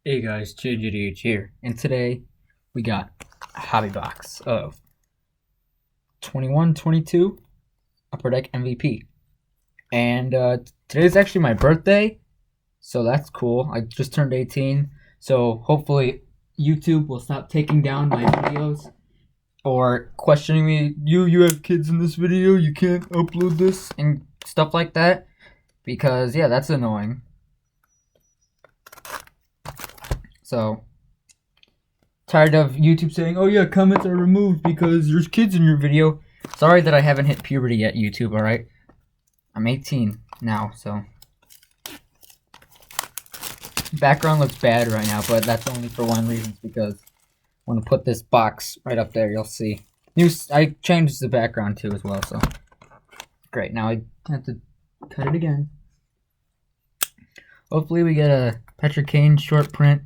Hey guys, JGDH here, and today we got a hobby box of 21-22 Upper Deck MVP. And today's actually my birthday, so that's cool. I just turned 18, so hopefully YouTube will stop taking down my videos or questioning me, you have kids in this video, you can't upload this, and stuff like that, because yeah, that's annoying. So tired of YouTube saying, "Oh yeah, comments are removed because there's kids in your video." Sorry that I haven't hit puberty yet, YouTube. All right, I'm 18 now, so background looks bad right now, but that's only for one reason, because I want to put this box right up there. You'll see. I changed the background too as well, so great. Now I have to cut it again. Hopefully we get a Patrick Kane short print.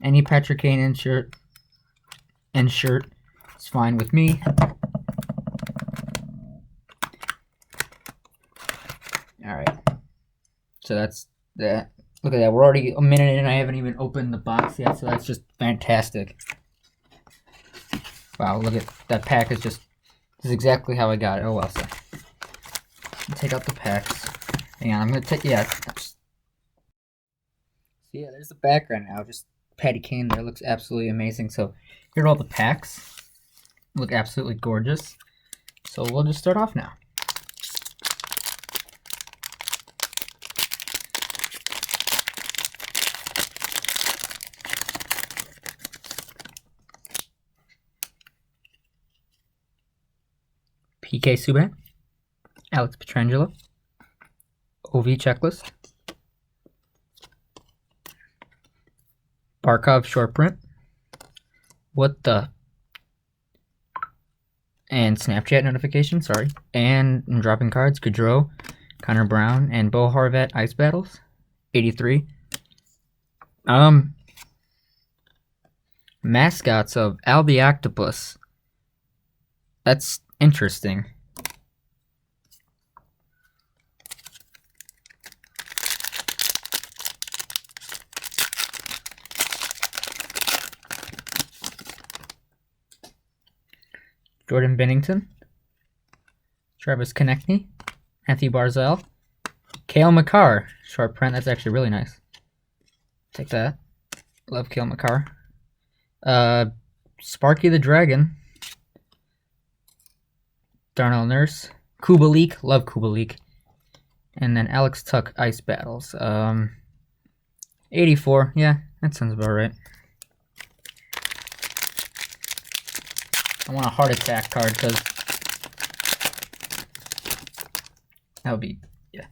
Any Patrick Kane insert is fine with me. Alright. So that's that. Look at that. We're already a minute in and I haven't even opened the box yet, so that's just fantastic. Wow, look at that pack is just this is exactly how I got it. Oh well, so take out the packs. Hang on, I'm gonna take so yeah, there's the background now. Just Patty Kane there looks absolutely amazing. So here are all the packs. Look absolutely gorgeous. So we'll just start off now. PK Subban, Alex Pietrangelo, OV checklist, Barkov short print, what the, and Snapchat notification, sorry, and I'm dropping cards, Gaudreau, Connor Brown, and Bo Horvat Ice Battles, 83. Mascots of Al the Octopus. That's interesting. Jordan Binnington, Travis Konecny, Matthew Barzal, Cale Makar, short print. That's actually really nice. Take that. Love Cale Makar. Sparky the Dragon, Darnell Nurse, Kubalik, love Kubalik, and then Alex Tuck Ice Battles. 84, yeah, that sounds about right. I want a heart attack card because that would be, yeah.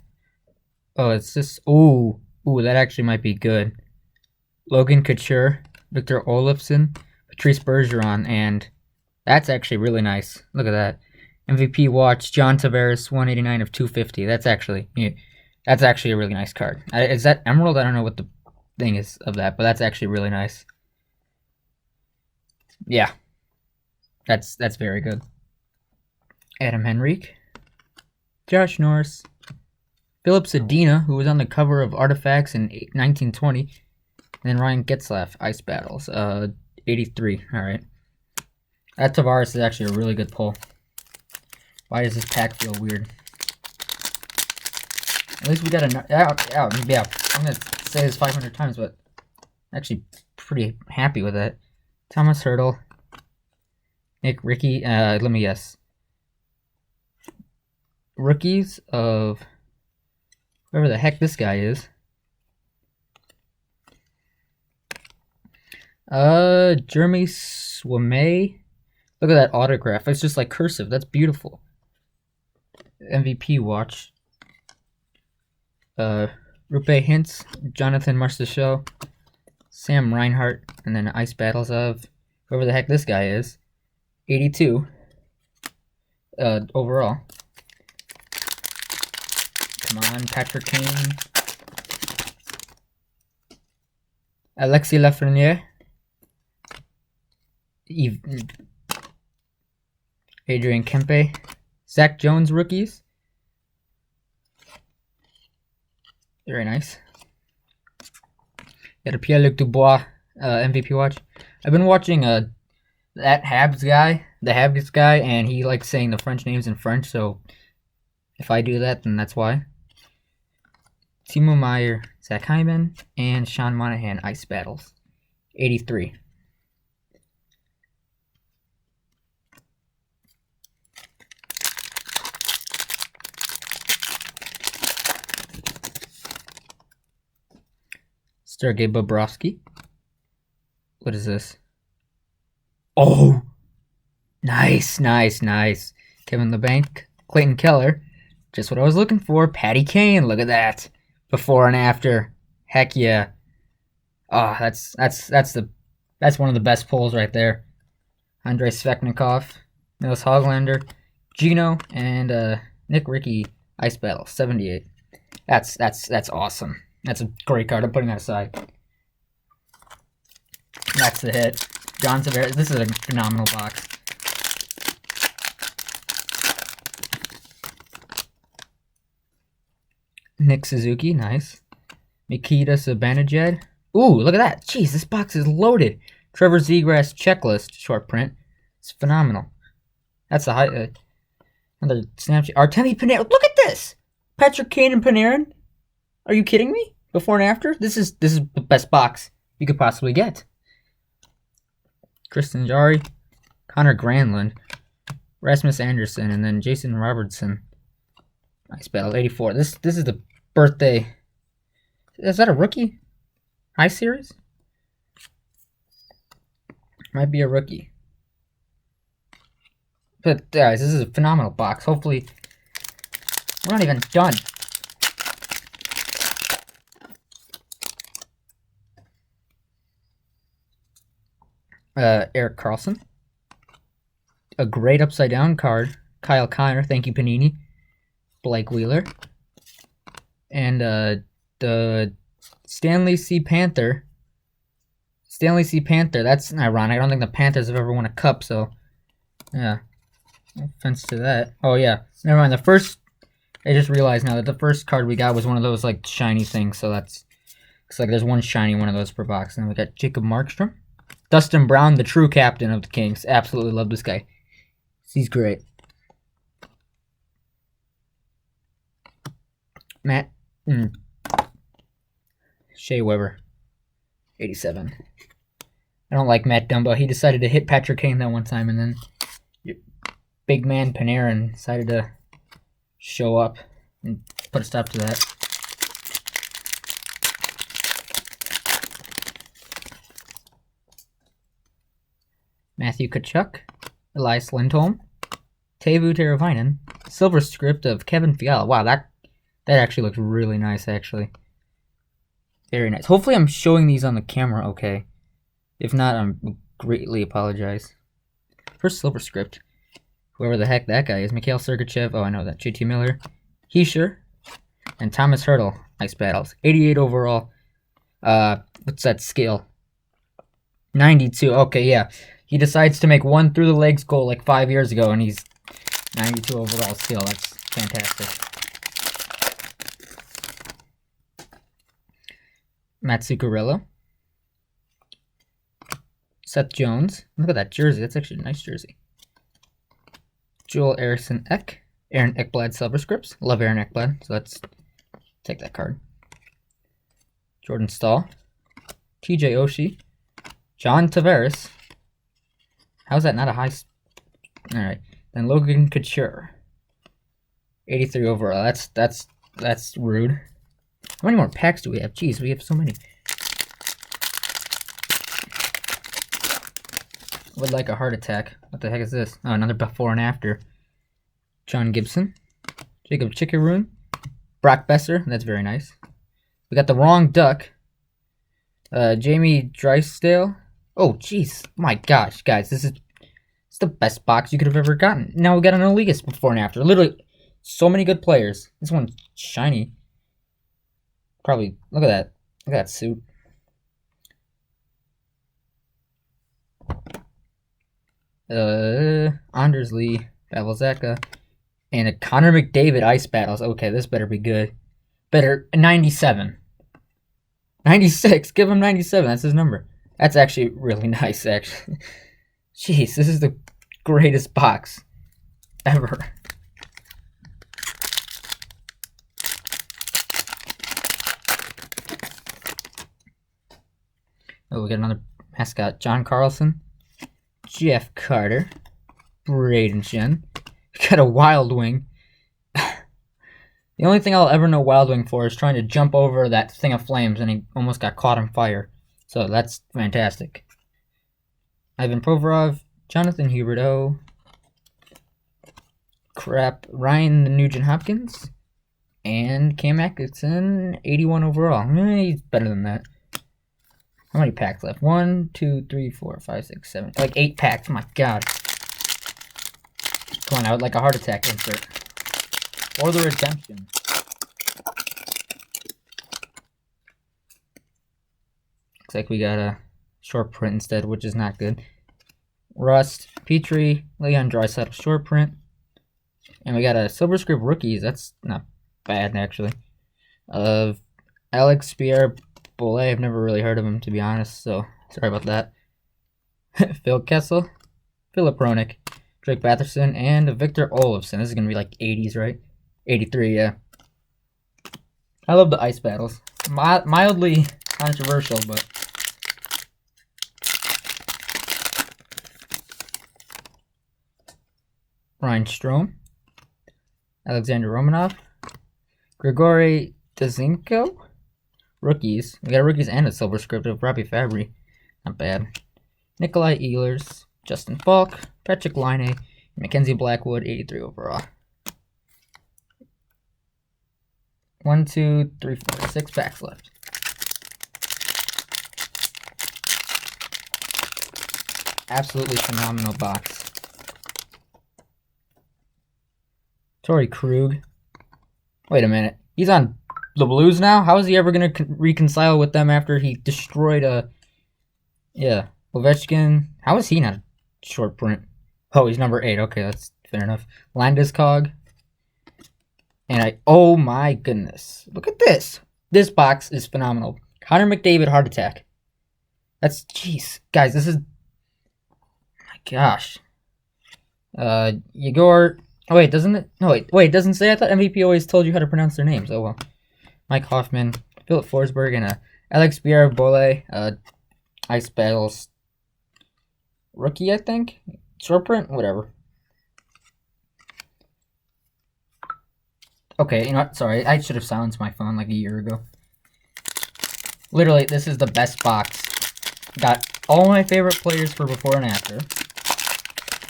Oh, it's this. Ooh, that actually might be good. Logan Couture, Victor Olofsson, Patrice Bergeron, and that's actually really nice. Look at that. MVP watch, John Tavares, 189 of 250. That's actually a really nice card. Is that Emerald? I don't know what the thing is of that, but that's actually really nice. Yeah. That's very good. Adam Henrique, Josh Norris, Philip Zadina, who was on the cover of Artifacts in 1920, and then Ryan Getzlaf, Ice Battles, 83. All right, that Tavares is actually a really good pull. Why does this pack feel weird? At least we got a yeah. I'm gonna say this 500 times, but I'm actually pretty happy with it. Thomas Hertl. Nick Ricky, let me guess. Rookies of whoever the heck this guy is. Jeremy Swame. Look at that autograph. It's just like cursive. That's beautiful. MVP watch. Rupe Hintz, Jonathan Marchessault, Sam Reinhart, and then Ice Battles of whoever the heck this guy is. 82 overall. Come on, Patrick Kane. Alexis Lafreniere. Adrian Kempe. Zach Jones rookies. Very nice. Got a Pierre-Luc Dubois MVP watch. I've been watching that Habs guy, the Habs guy, and he likes saying the French names in French, so if I do that, then that's why. Timo Meier, Zach Hyman, and Sean Monahan Ice Battles. 83. Sergei Bobrovsky. What is this? Oh! Nice. Kevin LeBanc, Clayton Keller. Just what I was looking for. Patty Kane, look at that. Before and after. Heck yeah. Oh, that's one of the best pulls right there. Andrei Svechnikov, Nils Hoglander, Gino, and Nick Ricky Ice Battle 78. That's awesome. That's a great card. I'm putting that aside. That's the hit. John Tavares. This is a phenomenal box. Nick Suzuki, nice. Nikita Zibanejad. Ooh, look at that. Jeez, this box is loaded. Trevor Zegras checklist short print. It's phenomenal. That's a high. Another Snapchat. Artemi Panarin. Look at this. Patrick Kane and Panarin. Are you kidding me? Before and after. This is the best box you could possibly get. Tristan Jarry, Connor Granlund, Rasmus Anderson, and then Jason Robertson. Ice Battle 84. This is the birthday. Is that a rookie? Ice series? Might be a rookie. But guys, this is a phenomenal box. Hopefully, we're not even done. Erik Karlsson. A great upside down card. Kyle Connor, thank you Panini. Blake Wheeler. And the Stanley C. Panther. Stanley C. Panther, that's ironic. I don't think the Panthers have ever won a cup, so yeah. No offense to that. Oh yeah. Never mind. I just realized now that the first card we got was one of those like shiny things, so that's looks like there's one shiny one of those per box. And then we got Jacob Markstrom. Dustin Brown, the true captain of the Kings. Absolutely love this guy. He's great. Matt. Shea Weber. 87. I don't like Matt Dumba. He decided to hit Patrick Kane that one time, and then big man Panarin decided to show up and put a stop to that. Matthew Tkachuk, Elias Lindholm, Teuvo Teravainen, silver script of Kevin Fiala. Wow, that actually looks really nice, actually. Very nice. Hopefully I'm showing these on the camera okay. If not, I greatly apologize. First silver script. Whoever the heck that guy is. Mikhail Sergachev. Oh, I know that. JT Miller. Heischer. And Thomas Hertl. Ice Battles. 88 overall. What's that scale? 92. Okay, yeah. He decides to make one through the legs goal like 5 years ago, and he's 92 overall skill. That's fantastic. Matt Zuccarello. Seth Jones. Look at that jersey. That's actually a nice jersey. Joel Eriksson Ek. Aaron Ekblad silver scripts. Love Aaron Ekblad, so let's take that card. Jordan Staal. TJ Oshie. John Tavares. How's that not a high... Alright. Then Logan Couture. 83 overall. That's rude. How many more packs do we have? Jeez, we have so many. Would like a heart attack. What the heck is this? Oh, another before and after. John Gibson. Jacob Chikkeroon. Brock Besser. That's very nice. We got the wrong duck. Jamie Drysdale. Oh, jeez. My gosh, guys. It's the best box you could have ever gotten. Now we got an Elias before and after. Literally, so many good players. This one's shiny. Probably, look at that. Look at that suit. Anders Lee, Pavel Zacha, and a Connor McDavid Ice Battles. Okay, this better be good. Better, 97. 96. Give him 97. That's his number. That's actually really nice, actually. Jeez, this is the greatest box ever. Oh, we got another mascot. John Carlson. Jeff Carter. Braden Shen. We got a Wild Wing. The only thing I'll ever know Wild Wing for is trying to jump over that thing of flames, and he almost got caught on fire. So that's fantastic. Ivan Provorov, Jonathan Huberdeau, Ryan Nugent Hopkins, and Cam Atkinson, 81 overall. He's better than that. How many packs left? 1, 2, 3, 4, 5, 6, 7. Like 8 packs. My God. Come on, I would like a heart attack insert. Or the redemption. Looks like we got a short print instead, which is not good. Rust, Petrie, Leon Draisaitl short print. And we got a Silver Script rookies. That's not bad, actually. Alex Pierre-Boulay. I've never really heard of him, to be honest, so sorry about that. Phil Kessel, Philip Roenick, Drake Batherson, and Victor Olofsson. This is going to be like 80s, right? 83, yeah. I love the ice battles. Mildly controversial, but... Ryan Strome, Alexander Romanov, Grigory Dazinko, rookies. We got rookies and a Silver Script of Robbie Fabry. Not bad. Nikolai Ehlers, Justin Falk, Patrick Laine, Mackenzie Blackwood, 83 overall. 1, 2, 3, 4, 6 packs left. Absolutely phenomenal box. Torrey Krug. Wait a minute. He's on the Blues now? How is he ever going to reconcile with them after he destroyed a... Yeah. Ovechkin. How is he not a short print? Oh, he's number 8. Okay, that's fair enough. Landeskog. And oh my goodness. Look at this. This box is phenomenal. Connor McDavid heart attack. That's, jeez. Guys, this is... My gosh. Yegor... Oh, wait, doesn't it? No, wait, it doesn't say. I thought MVP always told you how to pronounce their names. Oh, well. Mike Hoffman, Philip Forsberg, and Alex Pierre-Boulay, Ice Battles rookie, I think? Short print? Whatever. Okay, you know what? Sorry, I should have silenced my phone like a year ago. Literally, this is the best box. Got all my favorite players for before and after.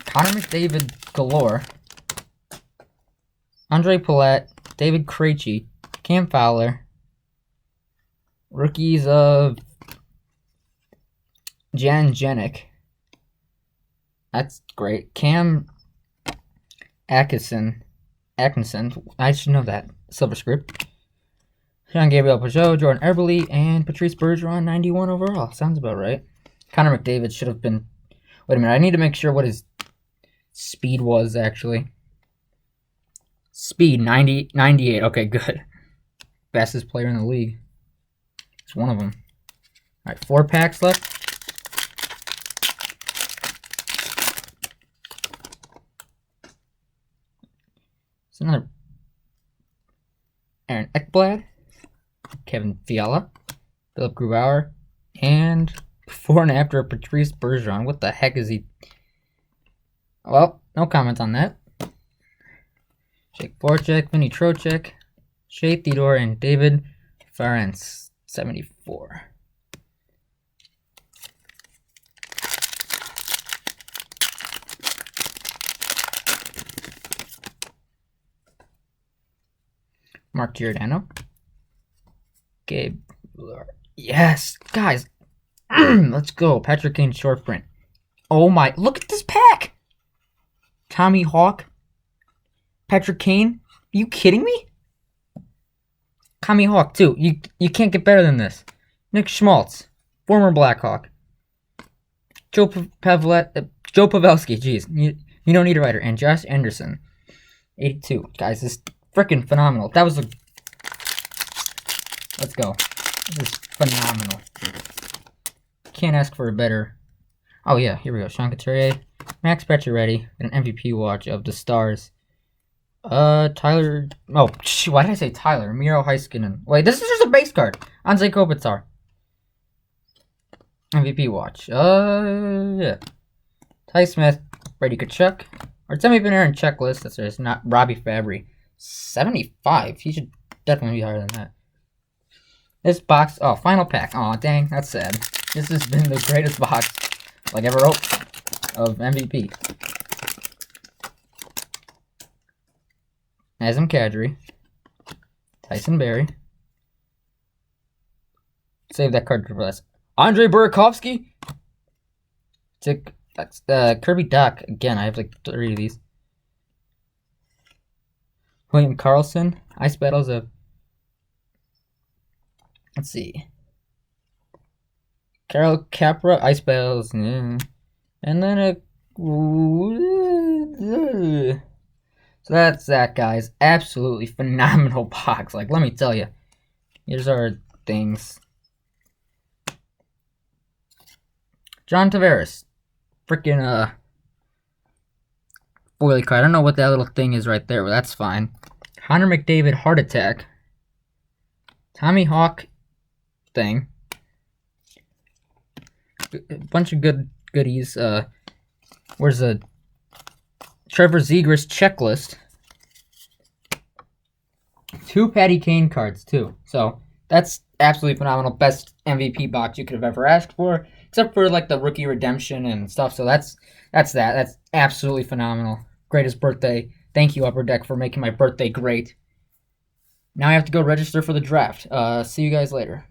Connor McDavid galore. Andre Palat, David Krejci, Cam Fowler, rookies of Jan Jenik. That's great. Cam Atkinson. I should know that. Silver Script. Jean-Gabriel Pageau, Jordan Eberle, and Patrice Bergeron, 91 overall. Sounds about right. Connor McDavid should have been... Wait a minute, I need to make sure what his speed was, actually. Speed, 98. Okay, good. Fastest player in the league. It's one of them. All right, 4 packs left. It's another Aaron Ekblad, Kevin Fiala, Philip Grubauer, and before and after Patrice Bergeron. What the heck is he? Well, no comment on that. Jake Voracek, Vinny Trocheck, Shea Theodore, and David Farrance, 74. Mark Giordano. Gabe. Yes, guys. Let's go. Patrick Kane short print. Oh my, look at this pack. Tommy Hawk. Patrick Kane? Are you kidding me? Tommy Hawk, too. You can't get better than this. Nick Schmaltz, former Blackhawk. Joe Pavelski, jeez. You don't need a writer. And Josh Anderson, 82. Guys, this is freaking phenomenal. That was a... Let's go. This is phenomenal. Can't ask for a better. Oh yeah, here we go. Sean Couturier, Max Pacioretty, and an MVP watch of the Stars. Tyler. Oh, why did I say Tyler? Miro Heiskanen. Wait, this is just a base card. Anze Kopitar. MVP watch. Yeah. Ty Smith, Brady Tkachuk, Artemi Panarin checklist. That's right. It's not Robbie Fabry. 75. He should definitely be higher than that. This box. Oh, final pack. Oh, dang. That's sad. This has been the greatest box like ever opened of MVP. Nazem Kadri, Tyson Barrie. Save that card for last. Andre Burakovsky. That's Kirby Duck. Again, I have like 3 of these. William Karlsson. Ice Battles of. Let's see. Carol Capra. Ice Battles. And then a. So that's that, guys. Absolutely phenomenal box. Like, let me tell you. Here's our things. John Tavares. Freaking, foily card. I don't know what that little thing is right there, but that's fine. Connor McDavid, Heart Attack. Tommy Hawk thing. A bunch of goodies. Where's the Trevor Zegras checklist? 2 Patty Kane cards, too. So, that's absolutely phenomenal. Best MVP box you could have ever asked for. Except for, like, the rookie redemption and stuff. So, that's that. That's absolutely phenomenal. Greatest birthday. Thank you, Upper Deck, for making my birthday great. Now I have to go register for the draft. See you guys later.